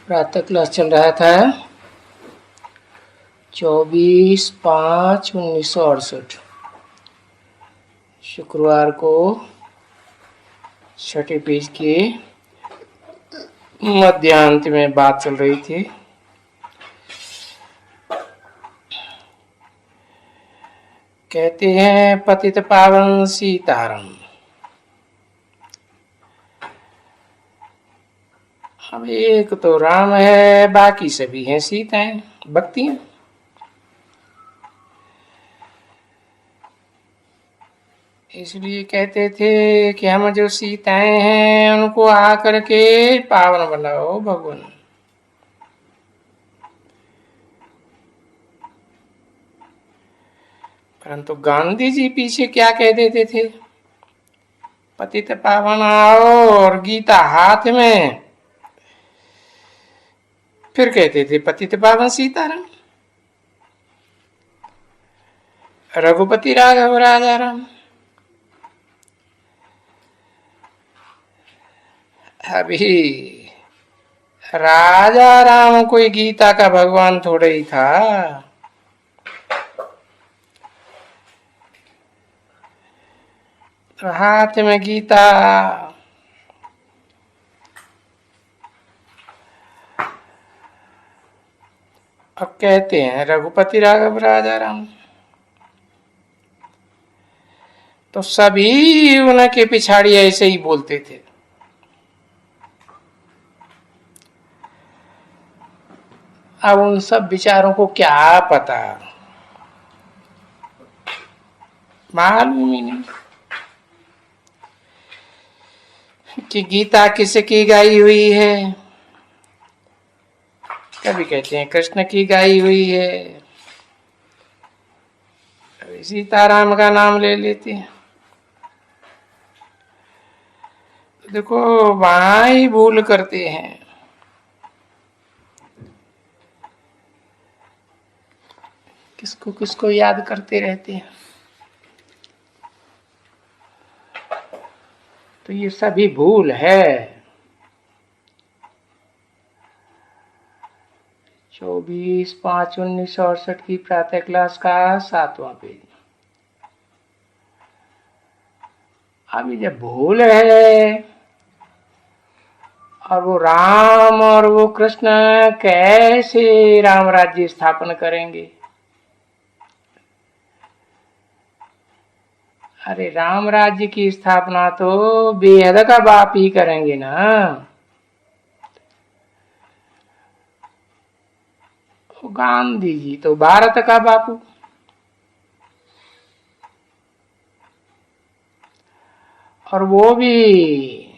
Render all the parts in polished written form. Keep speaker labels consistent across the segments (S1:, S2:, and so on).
S1: प्रातः क्लास चल रहा था 24/5/1968 शुक्रवार को छठे पेज के मध्यांत में बात चल रही थी। कहते हैं पतित पावन सीताराम। अब एक तो राम है, बाकी सभी हैं सीताएं, भक्तियां। इसलिए कहते थे कि हम जो सीताएं हैं उनको आकर के पावन बनाओ भगवान। परंतु गांधी जी पीछे क्या कह देते थे? पतित पावन आओ और गीता हाथ में, फिर कहते थे पतित पावन सीताराम। रघुपति राघव राजा राम। अभी राजा राम कोई गीता का भगवान थोड़े ही था। तो हाथ में गीता, अब कहते हैं रघुपति राघव राजा राम, तो सभी उनके पिछाड़ी ऐसे ही बोलते थे। अब उन सब विचारों को क्या पता, मालूम ही नहीं कि गीता किसकी गाई हुई है। कभी कहते हैं कृष्ण की गाई हुई है, कभी सीताराम का नाम ले लेते हैं। देखो वहां ही भूल करते हैं। किसको किसको याद करते रहते हैं। तो ये सभी भूल है। 24/5/1968 की प्रातः क्लास का 7वां पेज। अभी जब भूल है और वो राम और वो कृष्ण कैसे राम राज्य स्थापन करेंगे? अरे राम राज्य की स्थापना तो बेहद का बाप ही करेंगे ना। गांधी जी तो भारत का बापू, और वो भी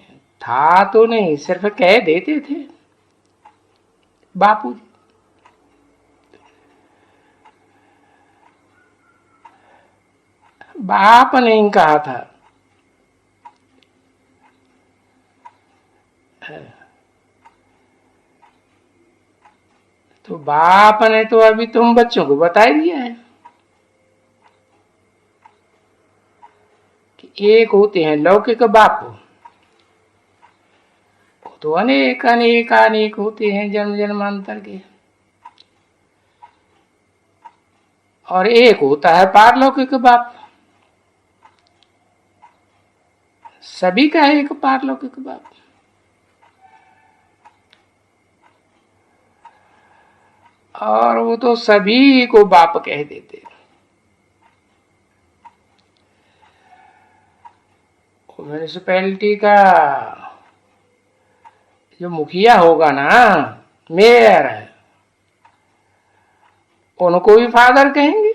S1: था तो नहीं, सिर्फ कह देते थे बापू जी। बाप नहीं कहा था। तो बाप ने तो अभी तुम बच्चों को बता दिया है कि एक होते हैं लौकिक बाप, तो अनेक अनेक अनेक होते हैं जन्म जन्मांतर के, और एक होता है पारलौकिक बाप। सभी का एक पारलौकिक बाप। और वो तो सभी को बाप कह देते। म्यूनिसिपैलिटी का जो मुखिया होगा ना, मेयर, उनको भी फादर कहेंगे।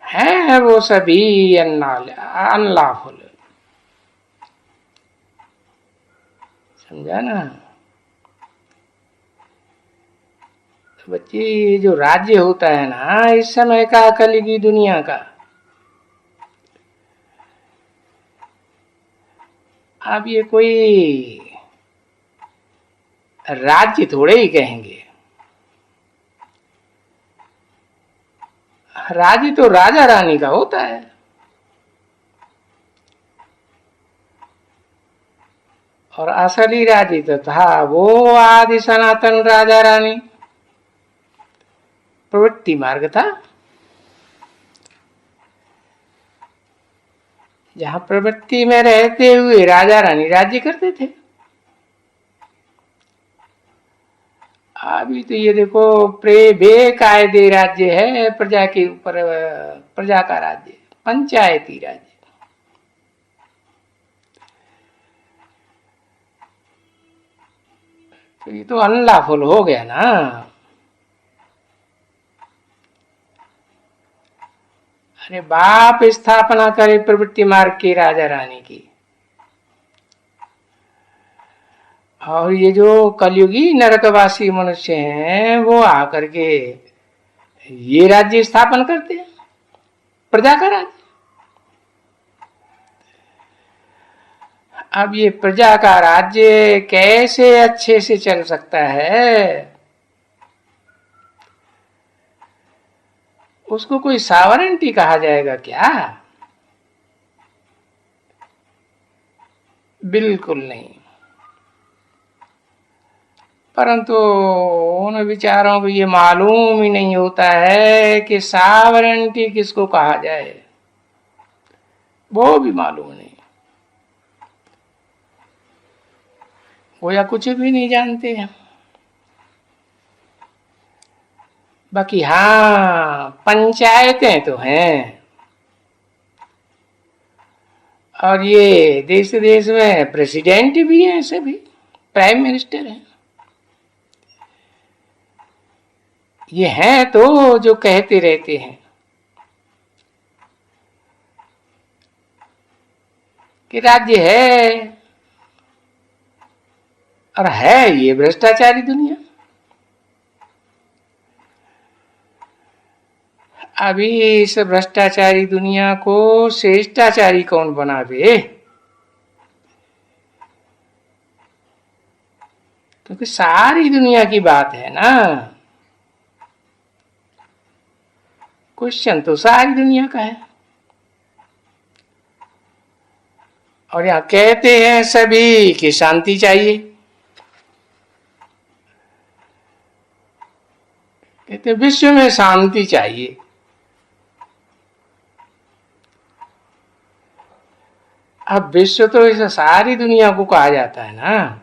S1: है वो सभी अनलॉफुल। समझा ना? तो बच्चे जो राज्य होता है ना इस समय का कलयुगी दुनिया का, अब ये कोई राज्य थोड़े ही कहेंगे। राज्य तो राजा रानी का होता है। और असली राज्य तो था वो आदि सनातन राजा रानी, प्रवृत्ति मार्ग था, जहां प्रवृत्ति में रहते हुए राजा रानी राज्य करते थे। अभी तो ये देखो बेकायदे राज्य है, प्रजा के ऊपर, प्रजा का राज्य, पंचायती राज्य। तो ये तो अनलॉफुल हो गया ना। अरे बाप स्थापना करे प्रवृत्ति मार्ग की राजा रानी की, और ये जो कलयुगी नरकवासी मनुष्य हैं वो आकर के ये राज्य स्थापन करते हैं, प्रजा का राज्य। अब ये प्रजा का राज्य कैसे अच्छे से चल सकता है? उसको कोई सावरेंटी कहा जाएगा क्या? बिल्कुल नहीं। परंतु उन विचारों को ये मालूम ही नहीं होता है कि सावरेंटी किसको कहा जाए, वो भी मालूम नहीं, वो या कुछ भी नहीं जानते हैं। बाकी हाँ, पंचायतें तो हैं, और ये देश देश में प्रेसिडेंट भी हैं, सभी प्राइम मिनिस्टर हैं। ये हैं तो जो कहते रहते हैं कि राज्य है, और है ये भ्रष्टाचारी दुनिया। अभी इस भ्रष्टाचारी दुनिया को श्रेष्ठाचारी कौन बनावे? क्योंकि सारी दुनिया की बात है ना, क्वेश्चन तो सारी दुनिया का है। और यहां कहते हैं सभी कि शांति चाहिए, कहते हैं विश्व में शांति चाहिए। अब विश्व तो इस सारी दुनिया को कहा जाता है ना।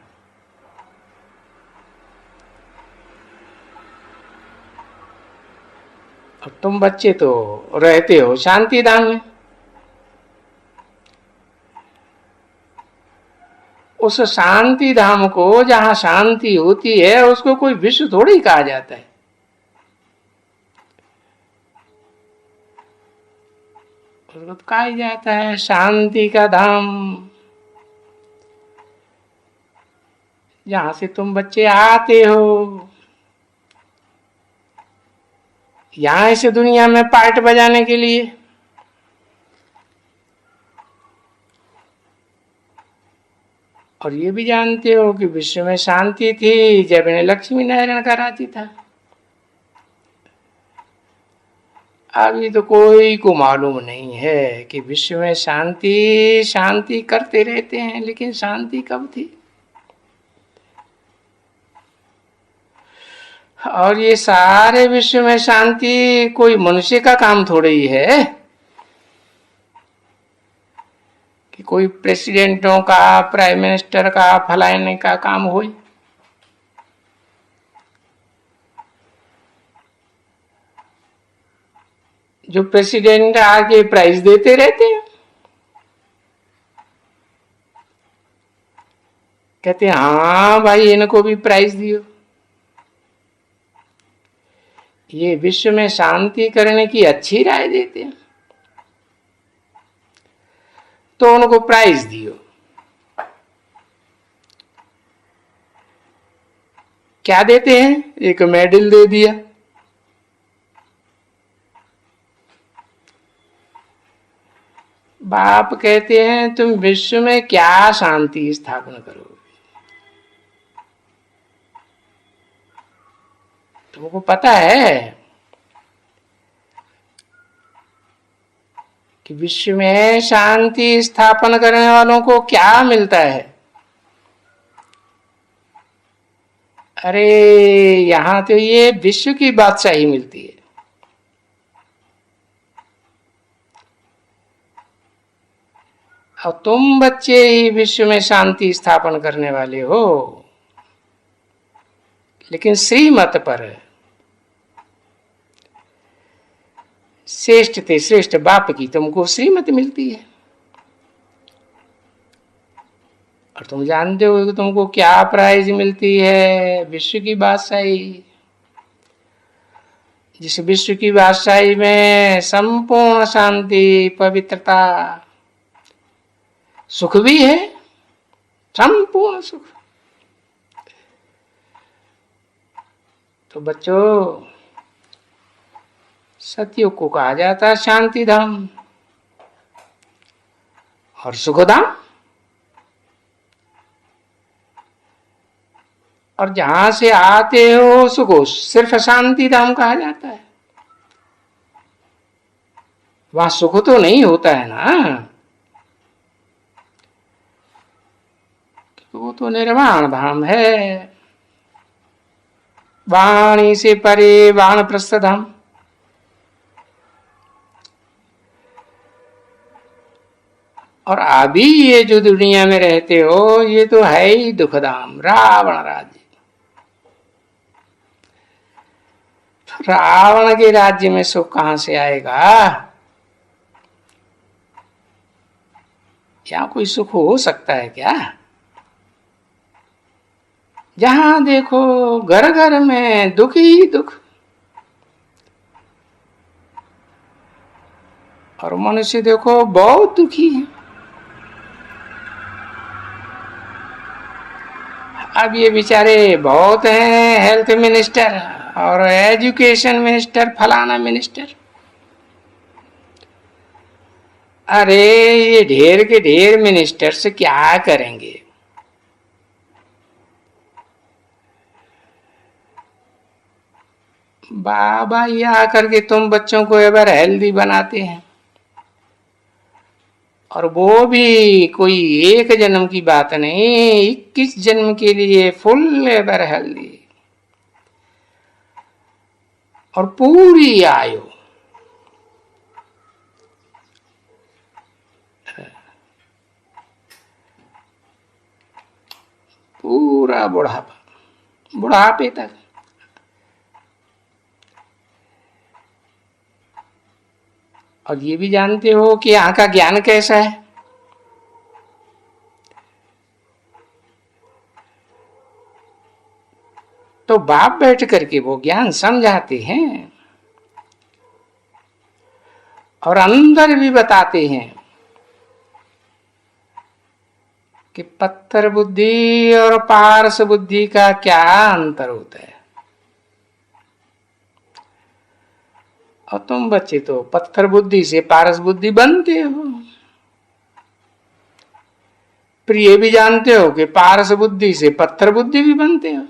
S1: अब तुम बच्चे तो रहते हो शांति धाम में, उस शांति धाम को जहां शांति होती है उसको कोई विश्व थोड़ी कहा जाता है। उसको तो कहा जाता है शांति का धाम। जहां से तुम बच्चे आते हो, यहां इस दुनिया में पार्ट बजाने के लिए, और ये भी जानते हो कि विश्व में शांति थी जब इन्हें लक्ष्मी नारायण का राज्य था। अभी तो कोई को मालूम नहीं है कि विश्व में शांति शांति करते रहते हैं, लेकिन शांति कब थी? और ये सारे विश्व में शांति कोई मनुष्य का काम थोड़े ही है कि कोई प्रेसिडेंटों का, प्राइम मिनिस्टर का, फलाने का काम हो। जो प्रेसिडेंट आके प्राइज देते रहते हैं, कहते हैं हाँ भाई इनको भी प्राइज दियो। ये विश्व में शांति करने की अच्छी राय देते हैं तो उनको प्राइज दियो। क्या देते हैं? एक मेडल दे दिया। बाप कहते हैं तुम विश्व में क्या शांति स्थापना करोगे? तुमको पता है कि विश्व में शांति स्थापना करने वालों को क्या मिलता है? अरे यहां तो ये विश्व की बादशाही मिलती है। और तुम बच्चे ही विश्व में शांति स्थापन करने वाले हो, लेकिन श्रीमत पर श्रेष्ठ ते श्रेष्ठ बाप की तुमको श्रीमत मिलती है। और तुम जानते हो कि तुमको क्या प्राइज मिलती है? विश्व की बादशाही। जिस विश्व की बादशाही में संपूर्ण शांति, पवित्रता, सुख भी है, संपूर्ण सुख। तो बच्चों, सतयुग को कहा जाता है शांति धाम और सुखधाम। और जहां से आते हो उसको सिर्फ शांति धाम कहा जाता है। वहां सुख तो नहीं होता है ना, वो तो निर्वाण धाम है। वाणी से परे वानप्रस्थ धाम। और अभी ये जो दुनिया में रहते हो, ये तो है ही दुखधाम, रावण राज्य। रावण के राज्य में सुख कहां से आएगा? क्या कोई सुख हो सकता है क्या? जहां देखो घर घर में दुख ही दुख। और मनुष्य देखो बहुत दुखी है। अब ये बेचारे बहुत हैं, हेल्थ मिनिस्टर और एजुकेशन मिनिस्टर, फलाना मिनिस्टर। अरे ये ढेर के ढेर मिनिस्टर से क्या करेंगे? बाबा ये आकर के तुम बच्चों को एवर हेल्दी बनाते हैं, और वो भी कोई एक जन्म की बात नहीं, 21 जन्म के लिए फुल एवर हेल्दी और पूरी आयु। पूरा बुढ़ापा, बुढ़ापे तक। और ये भी जानते हो कि यहाँ का ज्ञान कैसा है? तो बाप बैठ करके वो ज्ञान समझाते हैं और अंदर भी बताते हैं कि पत्थर बुद्धि और पारस बुद्धि का क्या अंतर होता है। और तुम बच्चे तो पत्थर बुद्धि से पारस बुद्धि बनते हो। फिर ये भी जानते हो कि पारस बुद्धि से पत्थर बुद्धि भी बनते हो।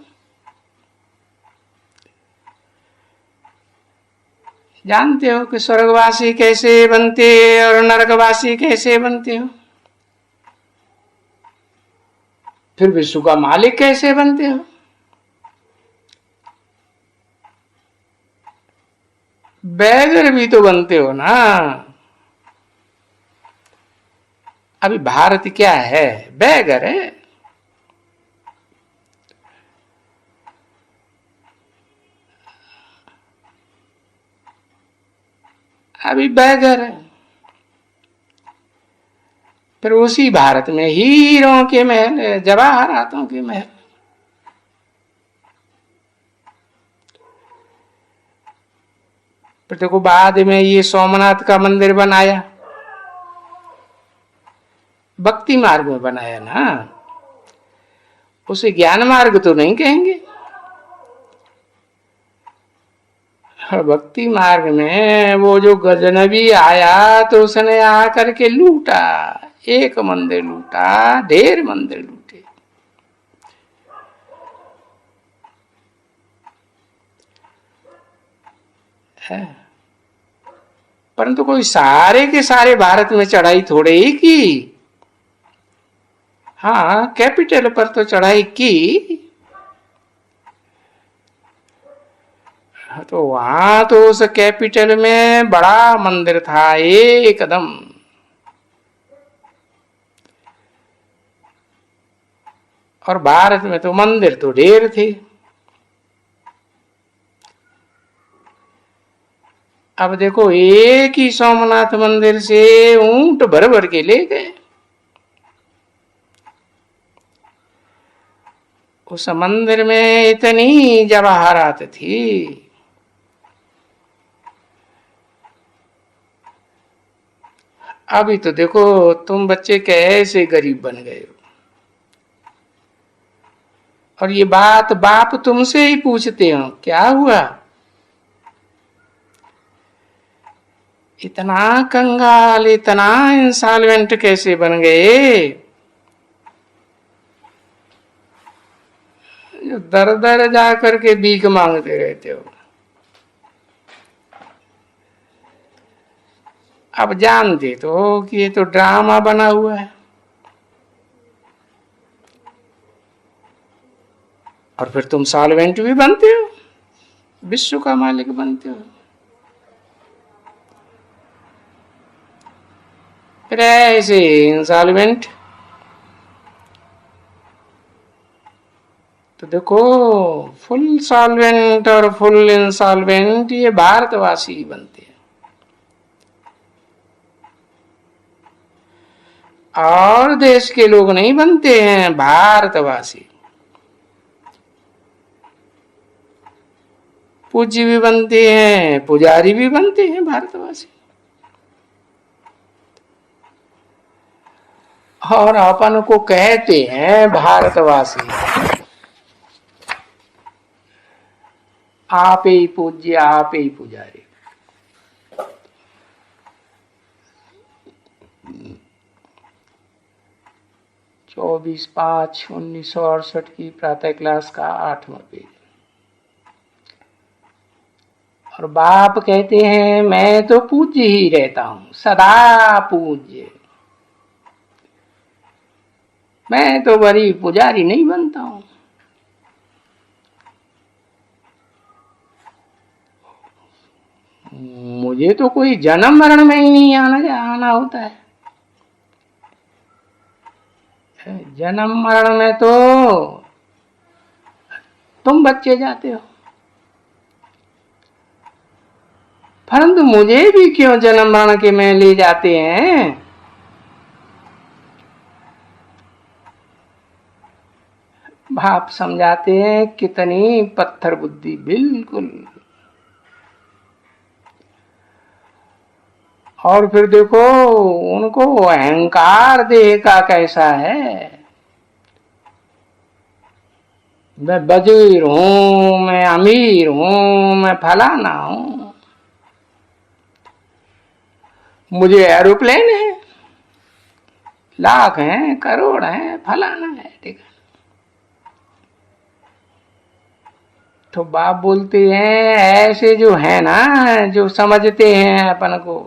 S1: जानते हो कि स्वर्गवासी कैसे बनते और नरकवासी कैसे बनते हो। फिर विश्व का मालिक कैसे बनते हो। बैगर भी तो बनते हो ना। अभी भारत क्या है? बैगर है। अभी बैगर है। फिर उसी भारत में हीरों के महल, जवाहरातों के महल। फिर देखो बाद में ये सोमनाथ का मंदिर बनाया, भक्ति मार्ग में बनाया ना, उसे ज्ञान मार्ग तो नहीं कहेंगे। भक्ति मार्ग में वो जो गजनबी आया तो उसने आकर के लूटा, एक मंदिर लूटा, ढेर मंदिर लूटे। है परंतु कोई सारे के सारे भारत में चढ़ाई थोड़े ही की। हाँ, कैपिटल पर तो चढ़ाई की, तो वहां तो उस कैपिटल में बड़ा मंदिर था एकदम, और भारत में तो मंदिर तो ढेर थे। अब देखो एक ही सोमनाथ मंदिर से ऊंट भर भर के ले गए। उस मंदिर में इतनी जवाहरात थी। अभी तो देखो तुम बच्चे कैसे गरीब बन गए हो, और ये बात बाप तुमसे ही पूछते हो क्या हुआ, इतना कंगाल, इतना इंसॉल्वेंट कैसे बन गए, जो दर दर जा करके भीख मांगते रहते हो। अब जानते तो हो कि ये तो ड्रामा बना हुआ है, और फिर तुम सॉल्वेंट भी बनते हो, विश्व का मालिक बनते हो। फिर ऐसे इंसॉल्वेंट, तो देखो फुल सॉल्वेंट और फुल इंसॉल्वेंट ये भारतवासी ही बनते हैं, और देश के लोग नहीं बनते हैं, भारतवासी। पूज्य भी बनते हैं, पुजारी भी बनते हैं भारतवासी, और अपन को कहते हैं भारतवासी। आप ही पूज्य, आप ही पुजारी। चौबीस 5/1968 की प्रातः क्लास का 8वां पेज। और बाप कहते हैं मैं तो पूज्य ही रहता हूं, सदा पूज्य, मैं तो बड़ी पुजारी नहीं बनता हूं। मुझे तो कोई जन्म मरण में ही नहीं आना होता है। जन्म मरण में तो तुम बच्चे जाते हो, परंतु मुझे भी क्यों जन्म मरण के में ले जाते हैं। बाप समझाते हैं कितनी पत्थर बुद्धि, बिल्कुल। और फिर देखो उनको अहंकार देह का कैसा है, मैं वजीर हूं, मैं अमीर हूं, मैं फलाना हूं, मुझे एरोप्लेन है, लाख हैं, करोड़ हैं, फलाना है, ठीक है। तो बाप बोलते हैं ऐसे जो है ना, जो समझते हैं अपन को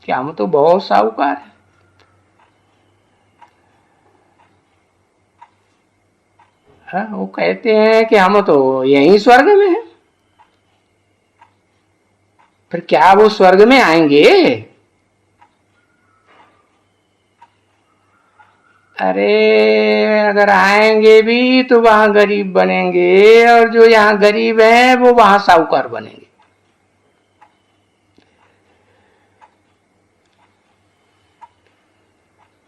S1: कि हम तो बहुत साहूकार हैं, वो कहते हैं कि हम तो यहीं स्वर्ग में हैं। फिर क्या वो स्वर्ग में आएंगे? अरे अगर आएंगे भी तो वहां गरीब बनेंगे, और जो यहाँ गरीब हैं वो वहां साहूकार बनेंगे।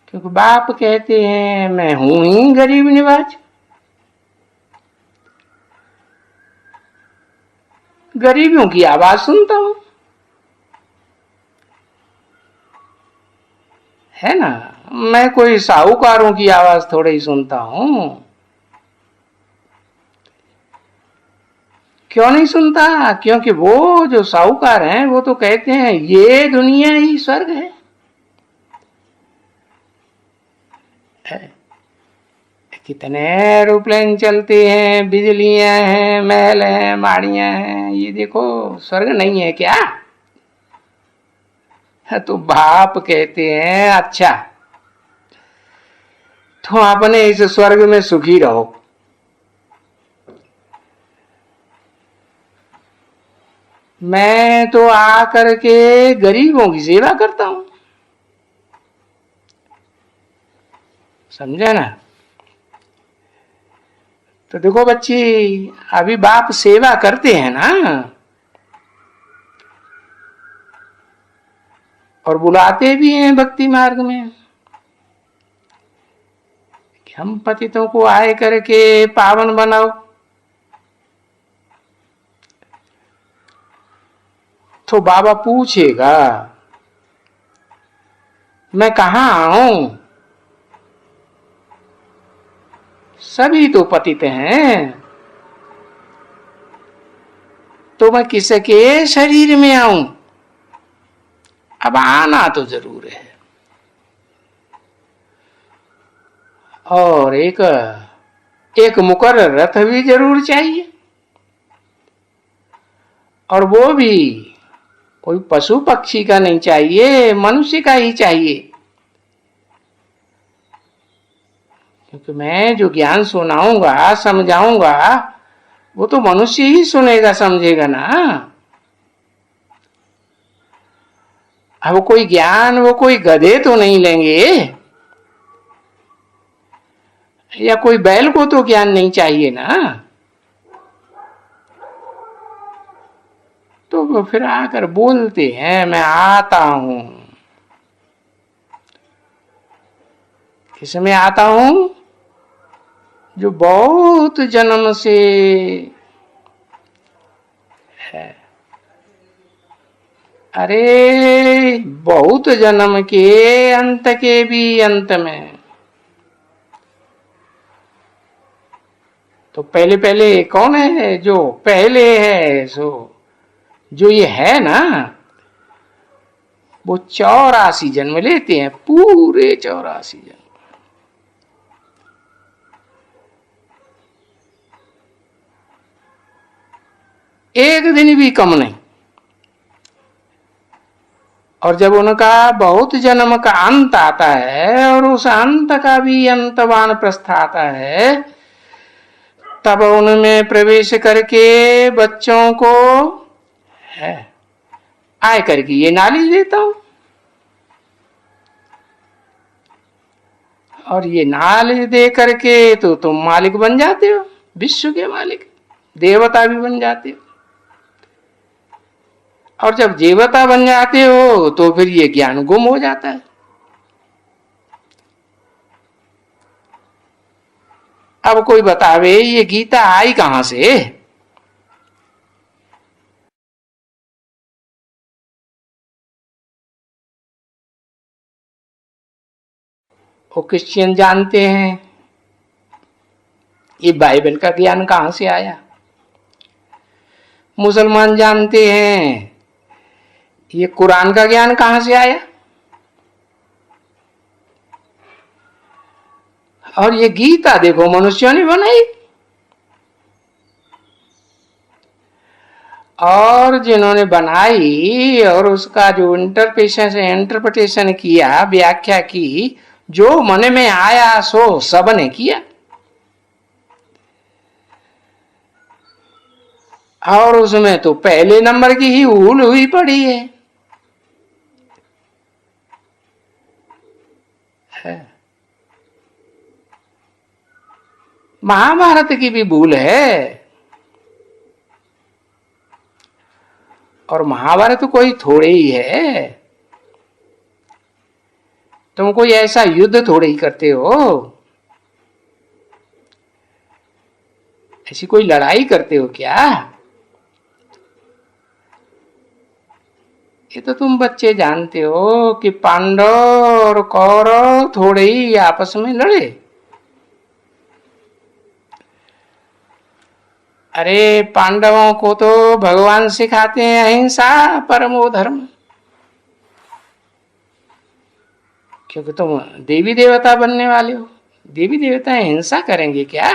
S1: क्योंकि बाप कहते हैं मैं हूं ही गरीब निवाज, गरीबियों की आवाज सुनता हूं, है ना। मैं कोई साहूकारों की आवाज थोड़ी ही सुनता हूं। क्यों नहीं सुनता? क्योंकि वो जो साहूकार हैं वो तो कहते हैं ये दुनिया ही स्वर्ग है। कितने एरोप्लेन चलते हैं, बिजलियां हैं, महल हैं, माड़ियां हैं, ये देखो स्वर्ग नहीं है क्या? तो बाप कहते हैं अच्छा तो अपने इस स्वर्ग में सुखी रहो, मैं तो आकर के गरीबों की सेवा करता हूं। समझे ना? तो देखो बच्ची, अभी बाप सेवा करते हैं ना, और बुलाते भी हैं भक्ति मार्ग में कि हम पतितों को आए करके पावन बनाओ। तो बाबा पूछेगा मैं कहाँ आऊं? सभी तो पतित हैं, तो मैं किसके शरीर में आऊं? अब आना तो जरूर है। और एक मुकर्रर रथ भी जरूर चाहिए, और वो भी कोई पशु पक्षी का नहीं चाहिए, मनुष्य का ही चाहिए। क्योंकि मैं जो ज्ञान सुनाऊंगा, समझाऊंगा, वो तो मनुष्य ही सुनेगा, समझेगा ना। अब कोई ज्ञान वो कोई गधे तो नहीं लेंगे, या कोई बैल को तो ज्ञान नहीं चाहिए ना। तो वो फिर आकर बोलते हैं मैं आता हूं। किसमें आता हूं? जो बहुत जन्म से है। अरे बहुत जन्म के अंत के भी अंत में। तो पहले पहले कौन है? जो पहले है, सो जो ये है ना, वो 84 जन्म लेते हैं, पूरे 84 जन्म। एक दिन भी कम नहीं। और जब उनका बहुत जन्म का अंत आता है, और उस अंत का भी अंतवान प्रस्थ आता है, तब उनमें प्रवेश करके बच्चों को है आय करके ये नॉलेज देता हूं। और ये नॉलेज दे करके तो तुम मालिक बन जाते हो, विश्व के मालिक, देवता भी बन जाते हो। और जब देवता बन जाते हो तो फिर ये ज्ञान गुम हो जाता है। अब कोई बतावे ये गीता आई कहां से? वो क्रिश्चियन जानते हैं ये बाइबल का ज्ञान कहां से आया। मुसलमान जानते हैं ये कुरान का ज्ञान कहां से आया। और ये गीता देखो मनुष्यों ने बनाई। और जिन्होंने बनाई और उसका जो इंटरप्रिटेशन किया, व्याख्या की, जो मन में आया सो सब ने किया। और उसमें तो पहले नंबर की ही भूल हुई पड़ी है। महाभारत की भी भूल है। और महाभारत कोई थोड़े ही है। तुम कोई ऐसा युद्ध थोड़े ही करते हो, ऐसी कोई लड़ाई करते हो क्या? ये तो तुम बच्चे जानते हो कि पांडव और कौरव थोड़े ही आपस में लड़े। अरे पांडवों को तो भगवान सिखाते हैं अहिंसा परमो धर्म। क्योंकि तुम देवी देवता बनने वाले हो। देवी देवता हिंसा करेंगे क्या?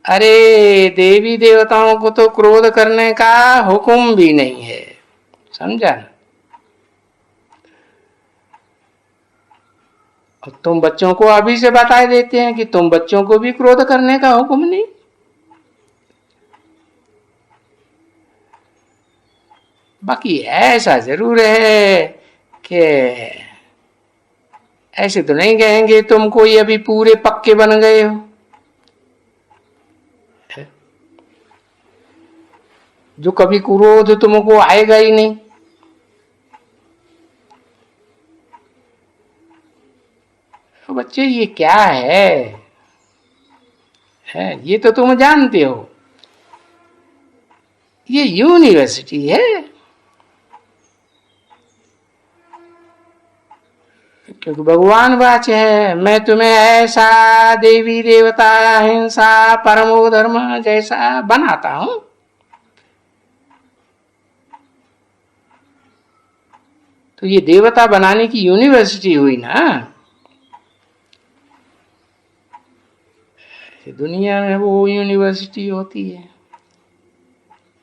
S1: अरे देवी देवताओं को तो क्रोध करने का हुक्म भी नहीं है, समझा? और तुम बच्चों को अभी से बता देते हैं कि तुम बच्चों को भी क्रोध करने का हुक्म नहीं। बाकी ऐसा जरूर है कि ऐसे तो नहीं कहेंगे तुम कोई अभी पूरे पक्के बन गए हो, जो कभी क्रोध तुमको आएगा ही नहीं। तो बच्चे ये क्या है ये तो तुम जानते हो, ये यूनिवर्सिटी है। क्योंकि भगवान वाच है, मैं तुम्हें ऐसा देवी देवता हिंसा परमो धर्म जैसा बनाता हूं। तो ये देवता बनाने की यूनिवर्सिटी हुई ना। दुनिया में वो यूनिवर्सिटी होती है,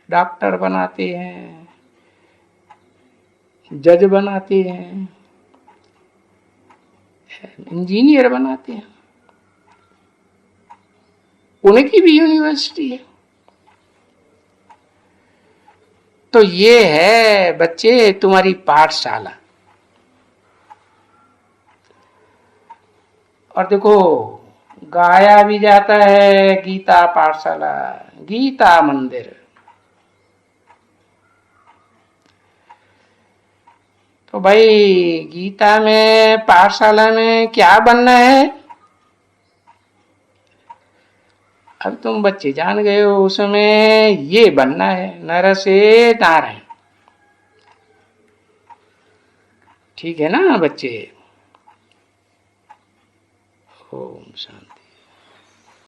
S1: डॉक्टर बनाते हैं, जज बनाते हैं, इंजीनियर बनाते हैं, उनकी भी यूनिवर्सिटी है। तो ये है बच्चे तुम्हारी पाठशाला। और देखो गाया भी जाता है गीता पाठशाला, गीता मंदिर। तो भाई गीता में पाठशाला में क्या बनना है, अब तुम बच्चे जान गए हो, उसमें ये बनना है नर से नारायण। ठीक है ना बच्चे। ओम शांति।